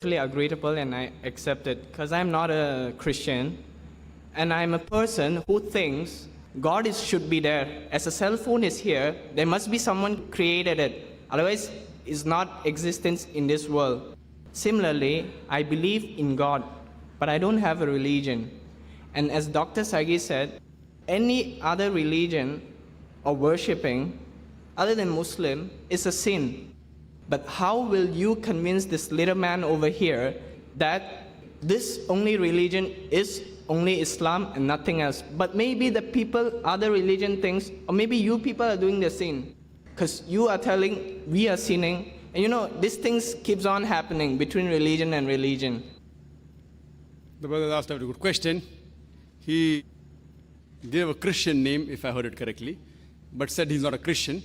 Totally agreeable and I accept it because I'm not a Christian and I'm a person who thinks should be there. As a cell phone is here, there must be someone created it. Otherwise, it's not existence in this world. Similarly, I believe in God, but I don't have a religion. And as Dr. Sagi said, any other religion or worshipping other than Muslim is a sin. But how will you convince this little man over here that this only religion is only Islam and nothing else? But maybe the people, other religion thinks, or maybe you people are doing the sin. Because you are telling we are sinning. And you know, these things keeps on happening between religion and religion. The brother asked a very good question. He gave a Christian name, if I heard it correctly, but said he's not a Christian.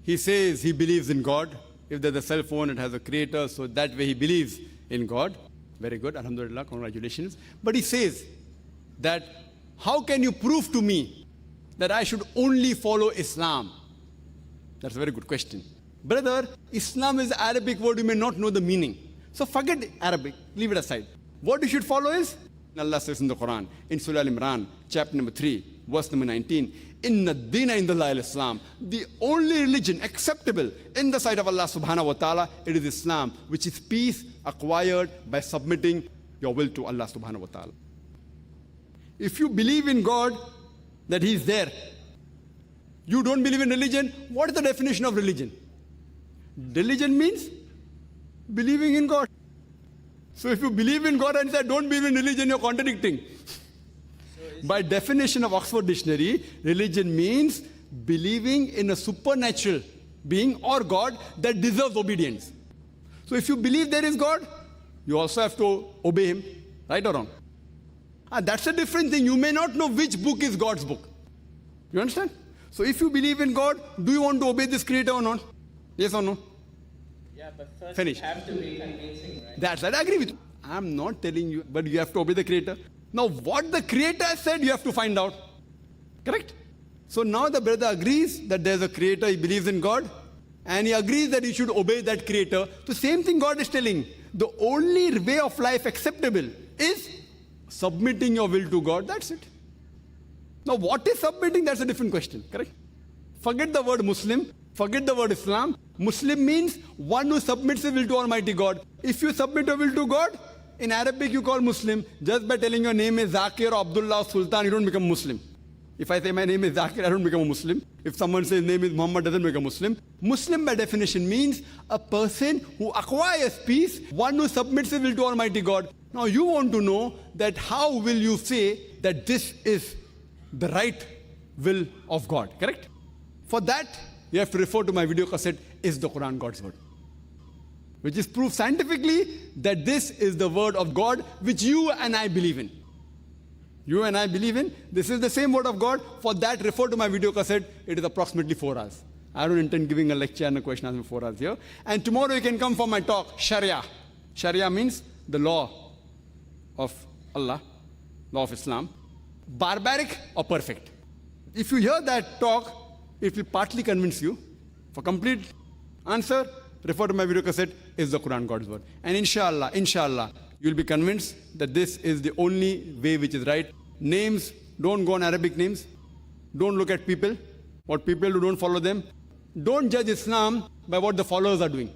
He says he believes in God. If there's a cell phone, it has a creator, so that way he believes in God. Very good, alhamdulillah, congratulations. But he says that, how can you prove to me that I should only follow Islam? That's a very good question. Brother, Islam is an Arabic word, you may not know the meaning. So forget Arabic, leave it aside. What you should follow is, Allah says in the Quran, in Surah Al-Imran, chapter number 3, verse number 19, Inna Dina Indallahi al-Islam. The only religion acceptable in the sight of Allah subhanahu wa ta'ala, it is Islam, which is peace acquired by submitting your will to Allah subhanahu wa ta'ala. If you believe in God, that He is there, you don't believe in religion, what is the definition of religion? Religion means believing in God. So if you believe in God and say, don't believe in religion, you're contradicting. By definition of Oxford Dictionary, religion means believing in a supernatural being or God that deserves obedience. So if you believe there is God, you also have to obey Him, right or wrong? That's a different thing. You may not know which book is God's book. You understand? So if you believe in God, do you want to obey this creator or not? Yes or no? Yeah, but first Finish. you have to be convincing, right? That's right, I agree with you. I'm not telling you, but you have to obey the creator. Now, what the creator said, you have to find out. Correct? So now the brother agrees that there's a creator, he believes in God, and he agrees that he should obey that creator. The same thing God is telling. The only way of life acceptable is submitting your will to God. That's it. Now, what is submitting? That's a different question. Correct? Forget the word Muslim. Forget the word Islam. Muslim means one who submits his will to Almighty God. If you submit your will to God, in Arabic you call Muslim. Just by telling your name is Zakir or Abdullah or Sultan, you don't become Muslim. If I say my name is Zakir, I don't become a Muslim. If someone says name is Muhammad, doesn't become a Muslim. Muslim by definition means a person who acquires peace, one who submits his will to Almighty God. Now you want to know that how will you say that this is the right will of God, correct? For that, you have to refer to my video cassette, Is the Quran God's Word? Which is proof scientifically that this is the word of God which you and I believe in. You and I believe in. This is the same word of God. For that, refer to my video cassette. It is approximately 4 hours. I don't intend giving a lecture and a question answer 4 hours here. And tomorrow you can come for my talk, Sharia. Sharia means the law of Allah, law of Islam. Barbaric or perfect. If you hear that talk, it will partly convince you. For complete answer, refer to my video cassette, Is the Quran God's Word? And inshallah, you'll be convinced that this is the only way which is right. Names, don't go on Arabic names. Don't look at people. What people do, don't follow them. Don't judge Islam by what the followers are doing.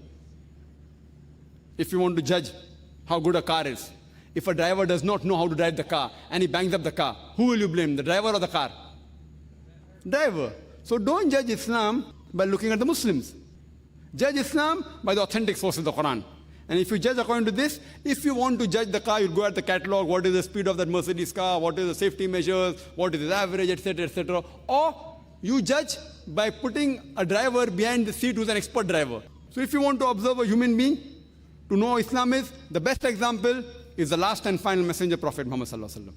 If you want to judge how good a car is, if a driver does not know how to drive the car and he bangs up the car, who will you blame, the driver or the car? Driver. So don't judge Islam by looking at the Muslims. Judge Islam by the authentic source of the Quran. And if you judge according to this, if you want to judge the car, you'll go at the catalog, what is the speed of that Mercedes car, what is the safety measures, what is the average, etc., etc. Or you judge by putting a driver behind the seat who's an expert driver. So if you want to observe a human being, to know Islam is, the best example is the last and final messenger, Prophet Muhammad sallallahu alaihi wasallam.